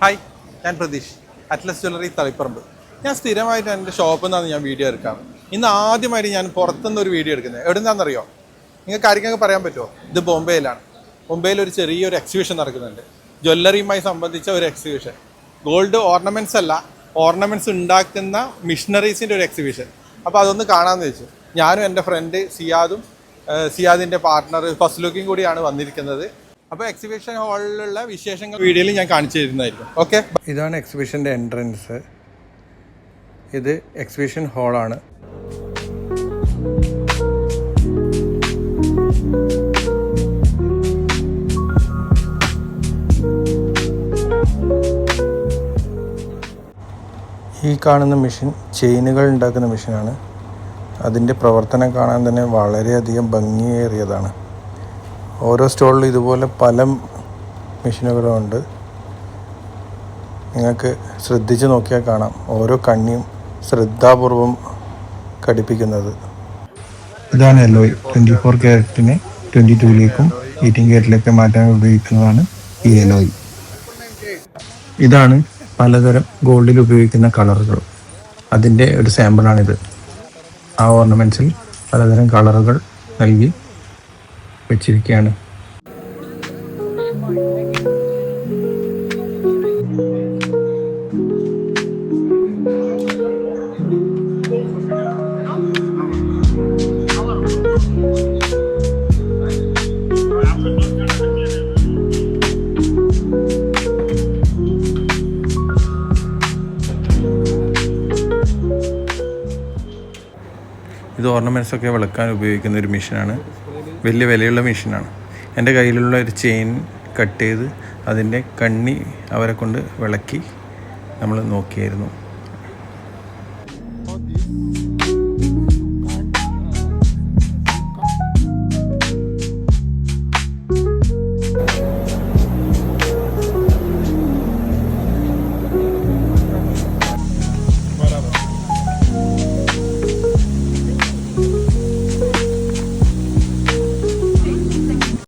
Hi, ഞാൻ Pratheesh, Atlas jewellery Taliparamba. ഞാൻ സ്ഥിരമായിട്ട് എൻ്റെ ഷോപ്പിൽ നിന്നാണ് ഞാൻ വീഡിയോ എടുക്കാറ്. ഇന്ന് ആദ്യമായിട്ട് ഞാൻ പുറത്തുനിന്ന് ഒരു വീഡിയോ എടുക്കുന്നത്. എവിടെ നിന്നാണെന്നറിയോ? നിങ്ങൾക്ക് ആർക്കൊക്കെ പറയാൻ പറ്റുമോ? ഇത് ബോംബെയിലാണ്. ബോംബെയിൽ ഒരു ചെറിയൊരു എക്സിബിഷൻ നടക്കുന്നുണ്ട്, ജ്വല്ലറിയുമായി സംബന്ധിച്ച ഒരു എക്സിബിഷൻ. ഗോൾഡ് ഓർണമെൻറ്റ്സ് അല്ല, ഓർണമെൻറ്റ്സ് ഉണ്ടാക്കുന്ന മിഷനറീസിൻ്റെ ഒരു എക്സിബിഷൻ. അപ്പോൾ അതൊന്ന് കാണാമെന്ന് വെച്ചു. ഞാനും എൻ്റെ ഫ്രണ്ട് സിയാദിൻ്റെ പാർട്ട്ണർ ഫസ്ലുക്കും കൂടിയാണ് വന്നിരിക്കുന്നത്. അപ്പോൾ എക്സിബിഷൻ ഹാളിലുള്ള വിശേഷങ്ങൾ വീഡിയോയിൽ ഞാൻ കാണിച്ചു തരുന്നതായിരിക്കും. ഓക്കെ, ഇതാണ് എക്സിബിഷൻ്റെ എൻട്രൻസ്. ഇത് എക്സിബിഷൻ ഹാളാണ്. ഈ കാണുന്ന മെഷീൻ ചെയിനുകൾ ഉണ്ടാക്കുന്ന മെഷീനാണ്. അതിൻ്റെ പ്രവർത്തനം കാണാൻ തന്നെ വളരെയധികം ഭംഗിയേറിയതാണ്. ഓരോ സ്റ്റോളിലും ഇതുപോലെ പല മെഷീനുകളും ഉണ്ട്. നിങ്ങൾക്ക് ശ്രദ്ധിച്ച് നോക്കിയാൽ കാണാം ഓരോ കണ്ണിയും ശ്രദ്ധാപൂർവം ഘടിപ്പിക്കുന്നത്. ഇതാണ് എലോയ്. 24 ക്യാരറ്റിനെ 22ലേക്കും 18 ക്യാരറ്റിലേക്ക് മാറ്റാൻ ഉപയോഗിക്കുന്നതാണ് ഈ എലോയ്. ഇതാണ് പലതരം ഗോൾഡിൽ ഉപയോഗിക്കുന്ന കളറുകൾ. അതിൻ്റെ ഒരു സാമ്പിളാണിത്. ആ ഓർണമെൻറ്റ്സിൽ പലതരം കളറുകൾ നൽകി വെച്ചിരിക്കുകയാണ്. ഇത് ഓർണമെൻറ്റ്സൊക്കെ വിളക്കാൻ ഉപയോഗിക്കുന്ന ഒരു മെഷീനാണ്. വലിയ വിലയുള്ള മെഷീനാണ്. എൻ്റെ കയ്യിലുള്ള ഒരു ചെയിൻ കട്ട് ചെയ്ത് അതിൻ്റെ കണ്ണി അവരെ കൊണ്ട് വിളക്കി നമ്മൾ നോക്കിയായിരുന്നു.